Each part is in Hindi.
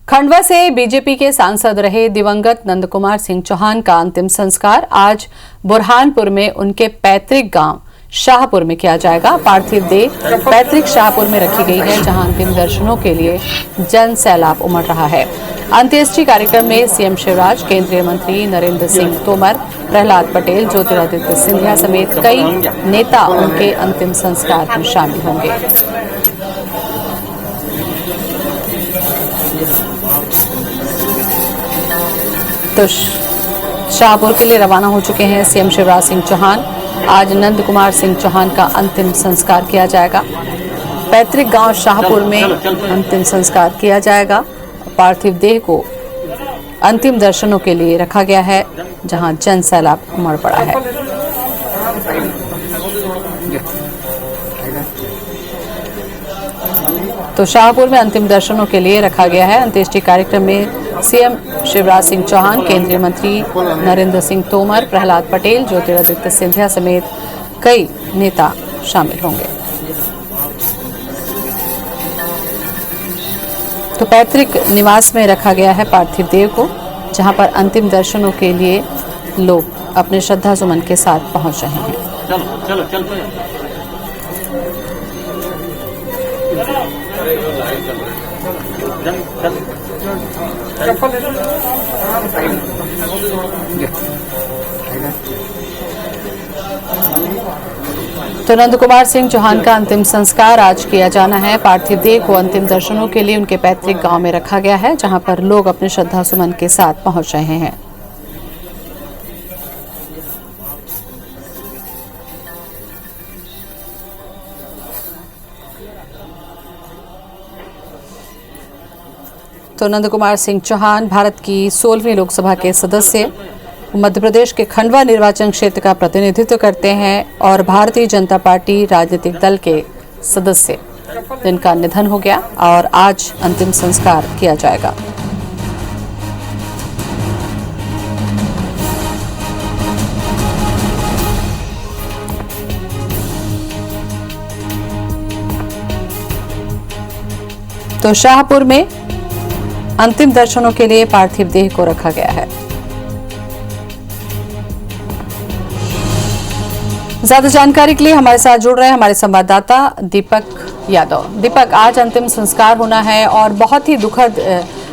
खंडवा से बीजेपी के सांसद रहे दिवंगत नंद कुमार सिंह चौहान का अंतिम संस्कार आज बुरहानपुर में उनके पैतृक गांव शाहपुर में किया जाएगा। पार्थिव देह पैतृक शाहपुर में रखी गई है, जहां अंतिम दर्शनों के लिए जन सैलाब उमड़ रहा है। अंत्येष्टि कार्यक्रम में सीएम शिवराज, केंद्रीय मंत्री नरेंद्र सिंह तोमर, प्रहलाद पटेल, ज्योतिरादित्य सिंधिया समेत कई नेता उनके अंतिम संस्कार में शामिल होंगे। तो शाहपुर के लिए रवाना हो चुके हैं सीएम शिवराज सिंह चौहान। आज नंद कुमार सिंह चौहान का अंतिम संस्कार किया जाएगा। पैतृक गांव शाहपुर में अंतिम संस्कार किया जाएगा। पार्थिव देह को अंतिम दर्शनों के लिए रखा गया है, जहां जन सैलाब उमड़ पड़ा है। तो शाहपुर में अंतिम दर्शनों के लिए रखा गया है। अंत्येष्टि कार्यक्रम में सीएम शिवराज सिंह चौहान, केंद्रीय मंत्री नरेंद्र सिंह तोमर, प्रहलाद पटेल, ज्योतिरादित्य सिंधिया समेत कई नेता शामिल होंगे। तो पैतृक निवास में रखा गया है पार्थिव देह को, जहां पर अंतिम दर्शनों के लिए लोग अपने श्रद्धा सुमन के साथ पहुंच रहे हैं। चलो, चलो, चलो। तो नंद कुमार सिंह चौहान का अंतिम संस्कार आज किया जाना है। पार्थिव देह को अंतिम दर्शनों के लिए उनके पैतृक गांव में रखा गया है, जहां पर लोग अपने श्रद्धा सुमन के साथ पहुंच रहे हैं। तो नंद कुमार सिंह चौहान भारत की 16वीं लोकसभा के सदस्य, मध्य प्रदेश के खंडवा निर्वाचन क्षेत्र का प्रतिनिधित्व करते हैं और भारतीय जनता पार्टी राजनीतिक दल के सदस्य, जिनका निधन हो गया और आज अंतिम संस्कार किया जाएगा। तो शाहपुर में अंतिम दर्शनों के लिए पार्थिव देह को रखा गया है। ज्यादा जानकारी के लिए हमारे साथ जुड़ रहे हैं हमारे संवाददाता दीपक यादव। दीपक, आज अंतिम संस्कार होना है और बहुत ही दुखद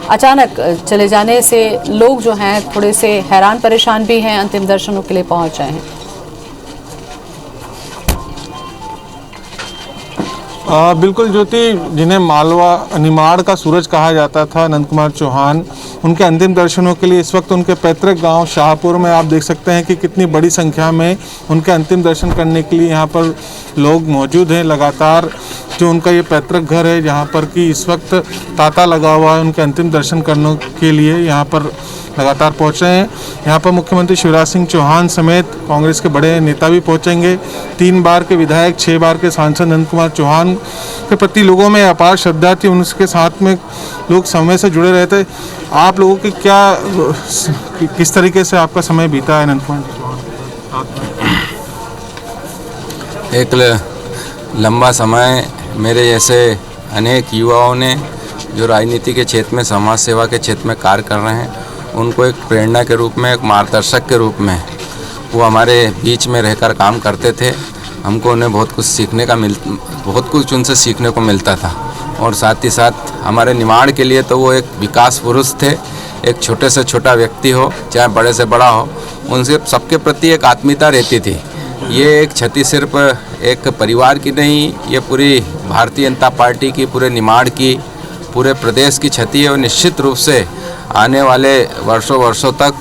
अचानक चले जाने से लोग जो हैं थोड़े से हैरान परेशान भी हैं, अंतिम दर्शनों के लिए पहुंच रहे हैं। बिल्कुल ज्योति, जिन्हें मालवा निमाड़ का सूरज कहा जाता था, नंद कुमार चौहान, उनके अंतिम दर्शनों के लिए इस वक्त उनके पैतृक गांव शाहपुर में आप देख सकते हैं कि कितनी बड़ी संख्या में उनके अंतिम दर्शन करने के लिए यहां पर लोग मौजूद हैं। लगातार जो उनका ये पैतृक घर है, जहां पर कि इस वक्त तांता लगा हुआ है, उनके अंतिम दर्शन करने के लिए यहाँ पर लगातार पहुँच रहे हैं। यहाँ पर मुख्यमंत्री शिवराज सिंह चौहान समेत कांग्रेस के बड़े नेता भी पहुँचेंगे। 3 बार के विधायक, 6 बार के सांसद नंद कुमार चौहान के प्रति लोगों में अपार श्रद्धा थी, उनके साथ में लोग समय से जुड़े रहते। आप लोगों की किस तरीके से आपका समय बीता है नंद कुमार चौहान? एक लंबा समय मेरे जैसे अनेक युवाओं ने जो राजनीति के क्षेत्र में, समाज सेवा के क्षेत्र में कार्य कर रहे हैं, उनको एक प्रेरणा के रूप में, एक मार्गदर्शक के रूप में वो हमारे बीच में रहकर काम करते थे। हमको उन्हें बहुत कुछ उनसे सीखने को मिलता था। और साथ ही साथ हमारे निमाड़ के लिए तो वो एक विकास पुरुष थे। एक छोटे से छोटा व्यक्ति हो, चाहे बड़े से बड़ा हो, उनसे सबके प्रति एक आत्मीयता रहती थी। ये एक क्षति सिर्फ एक परिवार की नहीं, ये पूरी भारतीय जनता पार्टी की, पूरे निमाड़ की, पूरे प्रदेश की क्षति है। और निश्चित रूप से आने वाले वर्षों तक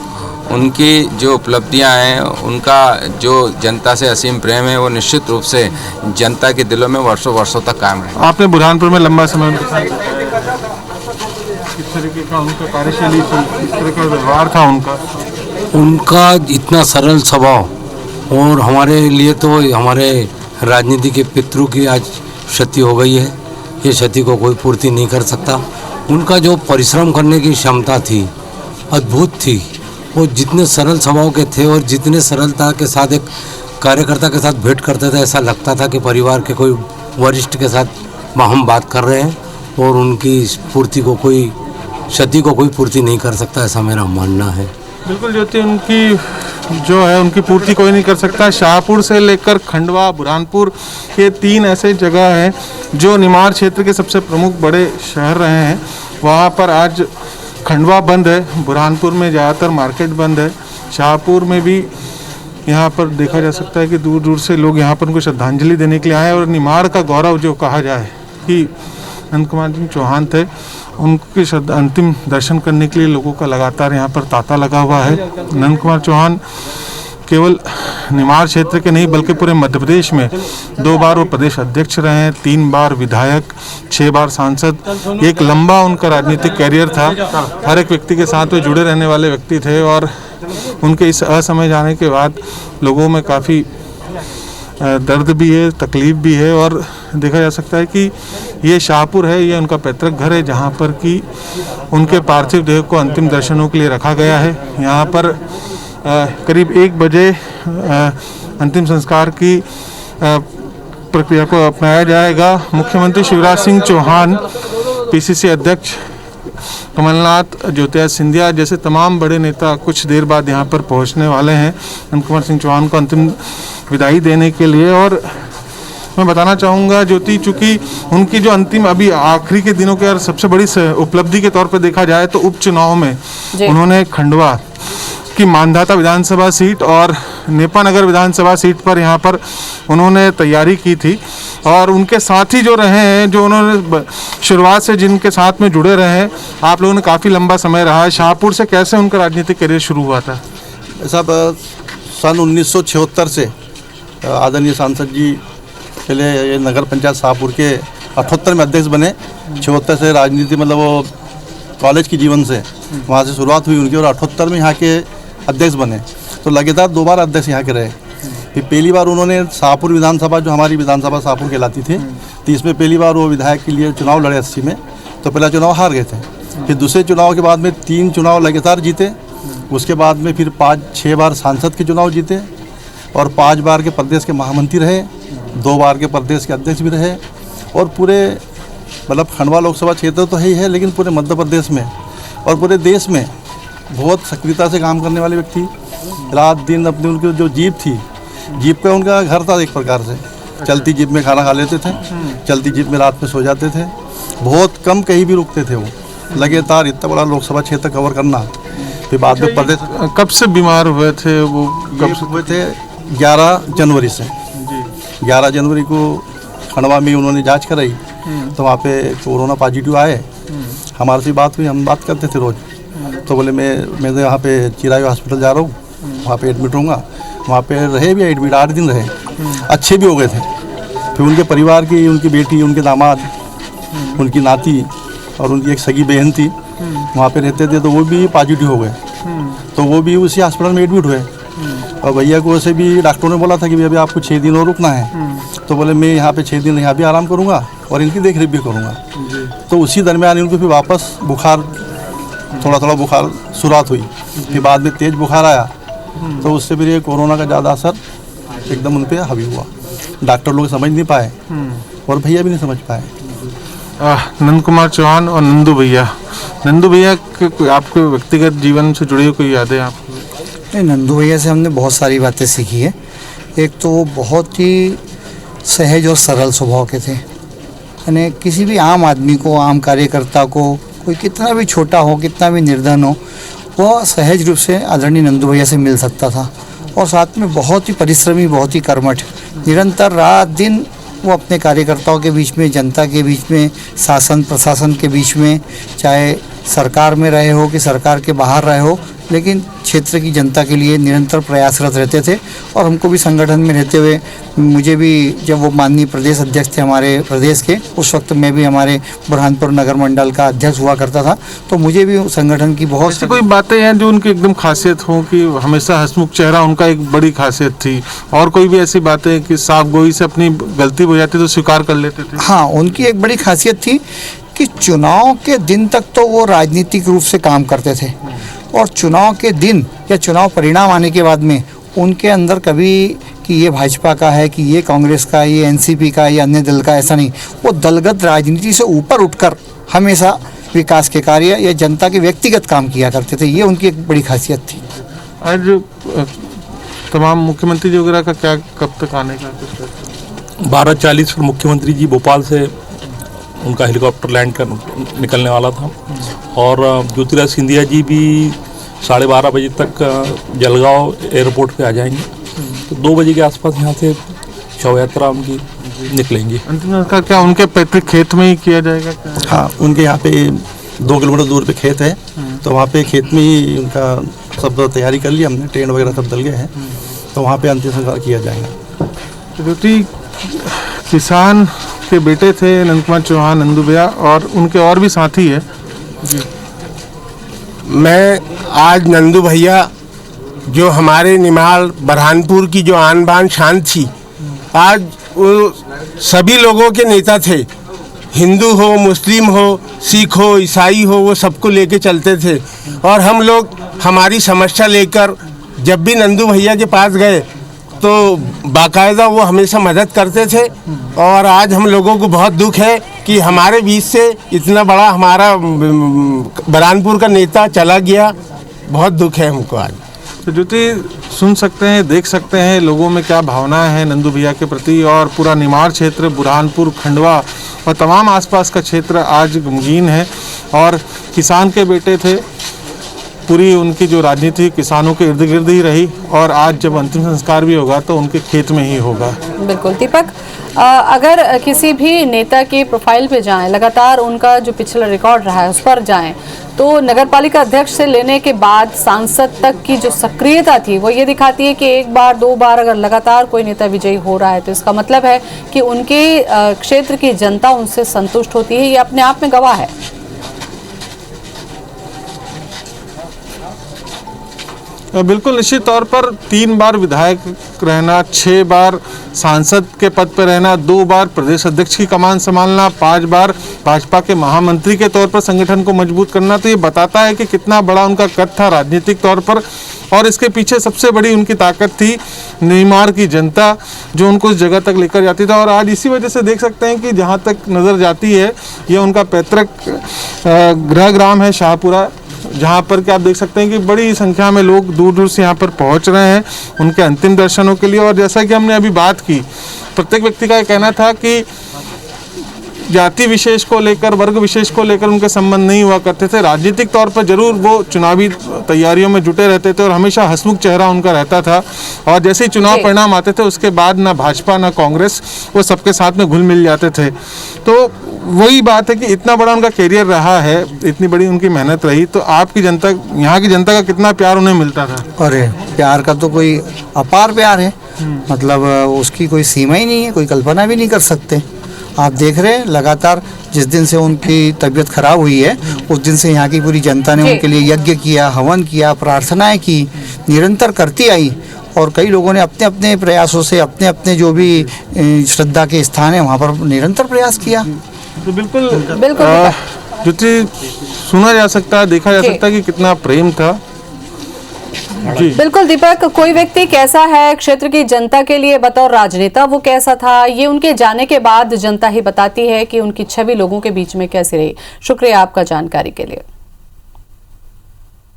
उनकी जो उपलब्धियां हैं, उनका जो जनता से असीम प्रेम है, वो निश्चित रूप से जनता के दिलों में वर्षों तक कायम रहे। आपने बुरहानपुर में लंबा समय किस तरीके का उनका कार्यशैली थी, किस तरह का व्यवहार था उनका इतना सरल स्वभाव, और हमारे लिए तो हमारे राजनीति के पितरों की आज क्षति हो गई है। ये क्षति को कोई पूर्ति नहीं कर सकता। उनका जो परिश्रम करने की क्षमता थी, अद्भुत थी। वो जितने सरल स्वभाव के थे और जितने सरलता के साथ एक कार्यकर्ता के साथ भेंट करते थे, ऐसा लगता था कि परिवार के कोई वरिष्ठ के साथ हम बात कर रहे हैं और उनकी पूर्ति को कोई क्षति को कोई पूर्ति नहीं कर सकता, ऐसा मेरा मानना है। बिल्कुल ज्योति, उनकी जो है उनकी पूर्ति कोई नहीं कर सकता। शाहपुर से लेकर खंडवा, बुरहानपुर, ये 3 ऐसे जगह हैं जो निमाड़ क्षेत्र के सबसे प्रमुख बड़े शहर रहे हैं। वहाँ पर आज खंडवा बंद है, बुरहानपुर में ज़्यादातर मार्केट बंद है, शाहपुर में भी यहाँ पर देखा जा सकता है कि दूर दूर से लोग यहाँ पर उनको श्रद्धांजलि देने के लिए आए। और निमाड़ का गौरव जो कहा जाए कि नंद कुमार सिंह चौहान थे, उनके अंतिम दर्शन करने के लिए लोगों का लगातार यहाँ पर तांता लगा हुआ है। नंद कुमार चौहान केवल निमाड़ क्षेत्र के नहीं बल्कि पूरे मध्य प्रदेश में 2 बार वो प्रदेश अध्यक्ष रहे हैं, 3 बार विधायक, 6 बार सांसद। एक लंबा उनका राजनीतिक कैरियर था। हर एक व्यक्ति के साथ वो जुड़े रहने वाले व्यक्ति थे और उनके इस असमय जाने के बाद लोगों में काफ़ी दर्द भी है, तकलीफ भी है। और देखा जा सकता है कि ये शाहपुर है, ये उनका पैतृक घर है जहाँ पर कि उनके पार्थिव देह को अंतिम दर्शनों के लिए रखा गया है। यहाँ पर करीब 1 बजे अंतिम संस्कार की प्रक्रिया को अपनाया जाएगा। मुख्यमंत्री शिवराज सिंह चौहान, पीसीसी अध्यक्ष कमलनाथ, ज्योतिरादित्य सिंधिया जैसे तमाम बड़े नेता कुछ देर बाद यहाँ पर पहुँचने वाले हैं नंद कुमार सिंह चौहान को अंतिम विदाई देने के लिए। और मैं बताना चाहूँगा ज्योति, चूँकि उनकी जो अंतिम अभी आखिरी के दिनों के सबसे बड़ी उपलब्धि के तौर पर देखा जाए तो उपचुनाव में उन्होंने खंडवा की मानधाता विधानसभा सीट और नेपानगर विधानसभा सीट पर यहाँ पर उन्होंने तैयारी की थी। और उनके साथी जो रहे हैं, जो उन्होंने शुरुआत से जिनके साथ में जुड़े रहे हैं, आप लोगों ने काफ़ी लंबा समय रहा है। शाहपुर से कैसे उनका राजनीतिक करियर शुरू हुआ था? साहब सन 1976 से आदरणीय सांसद जी पहले ये नगर पंचायत शाहपुर के 78 में अध्यक्ष बने। 76 से राजनीति मतलब वो कॉलेज की जीवन से वहाँ से शुरुआत हुई उनकी और 78 में यहाँ के अध्यक्ष बने। तो लगातार 2 बार अध्यक्ष यहाँ के रहे। फिर पहली बार उन्होंने शाहपुर विधानसभा, जो हमारी विधानसभा शाहपुर कहलाती थी, तो इसमें पहली बार वो विधायक के लिए चुनाव लड़े 80 में। तो पहला चुनाव हार गए थे। फिर दूसरे चुनाव के बाद में 3 चुनाव लगातार जीते। उसके बाद में फिर 5-6 बार सांसद के चुनाव जीते और 5 बार के प्रदेश के महामंत्री रहे, 2 बार के प्रदेश के अध्यक्ष भी रहे। और पूरे मतलब खंडवा लोकसभा क्षेत्र तो ही है, लेकिन पूरे मध्य प्रदेश में और पूरे देश में बहुत सक्रियता से काम करने वाले व्यक्ति। रात दिन अपनी उनकी जो जीप थी, जीप पे उनका घर था एक प्रकार से। चलती जीप में खाना खा लेते थे, चलती जीप में रात में सो जाते थे, बहुत कम कहीं भी रुकते थे। वो लगातार इतना बड़ा लोकसभा क्षेत्र कवर करना। फिर बाद में प्रदेश कब से बीमार हुए थे? वो कब से हुए थे? 11 जनवरी से। 11 जनवरी को खंडवा में उन्होंने जांच कराई तो वहाँ पे कोरोना पॉजिटिव आए। हमारे से बात हुई, हम बात करते थे रोज़। तो बोले मैं तो यहाँ पे चिरायु हॉस्पिटल जा रहा हूँ, वहाँ पे एडमिट होऊंगा। वहाँ पे रहे भी एडमिट 8 दिन रहे, अच्छे भी हो गए थे। फिर उनके परिवार की, उनकी बेटी, उनके दामाद, उनकी नाती और उनकी एक सगी बहन थी, वहाँ पे रहते थे, तो वो भी पॉजिटिव हो गए। तो वो भी उसी हॉस्पिटल में एडमिट हुए। और भैया को वैसे भी डॉक्टरों ने बोला था कि अभी आपको 6 दिन और रुकना है। तो बोले मैं यहाँ पे 6 दिन यहाँ भी आराम करूँगा और इनकी देख रेख भी करूँगा। तो उसी दरमियान उनको फिर वापस बुखार, थोड़ा थोड़ा बुखार शुरुआत हुई। फिर बाद में तेज़ बुखार आया, तो उससे फिर ये कोरोना का ज़्यादा असर एकदम उन पर हावी हुआ। डॉक्टर लोग समझ नहीं पाए और भैया भी नहीं समझ पाए। नंद कुमार चौहान और नंदू भैया के आपके व्यक्तिगत जीवन से जुड़ी हुई कोई यादें आपको? नहीं, नंदू भैया से हमने बहुत सारी बातें सीखी है। एक तो वो बहुत ही सहज और सरल स्वभाव के थे। यानी किसी भी आम आदमी को, आम कार्यकर्ता को, कोई कितना भी छोटा हो, कितना भी निर्धन हो, वो सहज रूप से आदरणीय नंदू भैया से मिल सकता था। और साथ में बहुत ही परिश्रमी, बहुत ही कर्मठ, निरंतर रात दिन वो अपने कार्यकर्ताओं के बीच में, जनता के बीच में, शासन प्रशासन के बीच में, चाहे सरकार में रहे हो कि सरकार के बाहर रहे हो, लेकिन क्षेत्र की जनता के लिए निरंतर प्रयासरत रहते थे। और हमको भी संगठन में रहते हुए, मुझे भी जब वो माननीय प्रदेश अध्यक्ष थे हमारे प्रदेश के, उस वक्त मैं भी हमारे बुरहानपुर नगर मंडल का अध्यक्ष हुआ करता था। तो मुझे भी संगठन की बहुत ऐसी कोई बातें हैं जो उनकी एकदम खासियत हो कि हमेशा हंसमुख चेहरा उनका एक बड़ी खासियत थी, और कोई भी ऐसी बातें कि साफ गोई से अपनी गलती हो जाती तो स्वीकार कर लेते थे? हाँ, उनकी एक बड़ी खासियत थी कि चुनाव के दिन तक तो वो राजनीतिक रूप से काम करते थे, और चुनाव के दिन या चुनाव परिणाम आने के बाद में उनके अंदर कभी कि ये भाजपा का है, कि ये कांग्रेस का, ये एनसीपी का, ये अन्य दल का, ऐसा नहीं। वो दलगत राजनीति से ऊपर उठकर हमेशा विकास के कार्य या जनता के व्यक्तिगत काम किया करते थे। ये उनकी एक बड़ी खासियत थी। आज तमाम मुख्यमंत्री जी वगैरह का क्या कब तक आने का कुछ 12:40 पर मुख्यमंत्री जी भोपाल से उनका हेलीकॉप्टर लैंड कर निकलने वाला था और ज्योतिराज सिंधिया जी भी 12:30 बजे तक जलगांव एयरपोर्ट पे आ जाएंगे। तो 2 बजे के आसपास यहाँ से शव यात्रा उनकी निकलेंगी। अंतिम संस्कार क्या उनके पैतृक खेत में ही किया जाएगा? हाँ, उनके यहाँ पे 2 किलोमीटर दूर पे खेत है, तो वहाँ पे खेत में ही उनका सब तैयारी कर ली हमने, टेंट वगैरह सब डल गए हैं, तो वहाँ पे अंतिम संस्कार किया जाएगा। ज्योति किसान के बेटे थे नंद कुमार चौहान, नंदू भैया, और उनके और भी साथी है जी। मैं आज नंदू भैया जो हमारे निमाड़ बरहानपुर की जो आन बान शान थी, आज वो सभी लोगों के नेता थे। हिंदू हो, मुस्लिम हो, सिख हो, ईसाई हो, वो सबको लेके चलते थे और हम लोग हमारी समस्या लेकर जब भी नंदू भैया के पास गए तो बाकायदा वो हमेशा मदद करते थे। और आज हम लोगों को बहुत दुख है कि हमारे बीच से इतना बड़ा हमारा बरहानपुर का नेता चला गया। बहुत दुख है हमको आज। तो ज्योति सुन सकते हैं, देख सकते हैं लोगों में क्या भावनाएं हैं नंदू भैया के प्रति, और पूरा निमाड़ क्षेत्र, बुरहानपुर, खंडवा और तमाम आसपास का क्षेत्र आज गमगीन है। और किसान के बेटे थे, पूरी उनकी जो राजनीति किसानों के इर्द गिर्द ही रही, और आज जब अंतिम संस्कार भी होगा तो उनके खेत में ही होगा। बिल्कुल दीपक, अगर किसी भी नेता के प्रोफाइल पे जाएं, लगातार उनका जो पिछला रिकॉर्ड रहा है उस पर जाएं, तो नगरपालिका अध्यक्ष से लेने के बाद सांसद तक की जो सक्रियता थी वो ये दिखाती है कि 1 बार 2 बार अगर लगातार कोई नेता विजयी हो रहा है तो इसका मतलब है कि उनके क्षेत्र की जनता उनसे संतुष्ट होती है। ये अपने आप में गवाह है। बिल्कुल निश्चित तौर पर 3 बार विधायक रहना, 6 बार सांसद के पद पर रहना, 2 बार प्रदेश अध्यक्ष की कमान संभालना, 5 बार भाजपा के महामंत्री के तौर पर संगठन को मजबूत करना, तो ये बताता है कि कितना बड़ा उनका कद था राजनीतिक तौर पर। और इसके पीछे सबसे बड़ी उनकी ताकत थी निमाड़ की जनता, जो उनको उस जगह तक लेकर जाती था। और आज इसी वजह से देख सकते हैं कि जहाँ तक नज़र जाती है ये उनका पैतृक गृह ग्राम है शाहपुरा, जहाँ पर कि आप देख सकते हैं कि बड़ी संख्या में लोग दूर दूर से यहाँ पर पहुँच रहे हैं उनके अंतिम दर्शनों के लिए। और जैसा कि हमने अभी बात की, प्रत्येक व्यक्ति का कहना था कि जाति विशेष को लेकर, वर्ग विशेष को लेकर उनके संबंध नहीं हुआ करते थे। राजनीतिक तौर पर जरूर वो चुनावी तैयारियों में जुटे रहते थे और हमेशा हंसमुख चेहरा उनका रहता था। और जैसे ही चुनाव परिणाम आते थे उसके बाद ना भाजपा ना कांग्रेस, वो सबके साथ में घुल मिल जाते थे। तो वही बात है कि इतना बड़ा उनका कैरियर रहा है, इतनी बड़ी उनकी मेहनत रही, तो आपकी जनता, यहाँ की जनता का कितना प्यार उन्हें मिलता था? अरे प्यार का तो कोई अपार प्यार है, मतलब उसकी कोई सीमा ही नहीं है, कोई कल्पना भी नहीं कर सकते। आप देख रहे हैं लगातार जिस दिन से उनकी तबीयत खराब हुई है उस दिन से यहाँ की पूरी जनता ने उनके लिए यज्ञ किया, हवन किया, प्रार्थनाएं की, निरंतर करती आई। और कई लोगों ने अपने अपने प्रयासों से अपने अपने जो भी श्रद्धा के स्थान है वहाँ पर निरंतर प्रयास किया। तो बिल्कुल जो सुना जा सकता है, देखा जा सकता है कि कितना प्रेम था। जी बिल्कुल दीपक, कोई व्यक्ति कैसा है क्षेत्र की जनता के लिए बतौर राजनेता, वो कैसा था, ये उनके जाने के बाद जनता ही बताती है कि उनकी छवि लोगों के बीच में कैसी रही। शुक्रिया आपका जानकारी के लिए।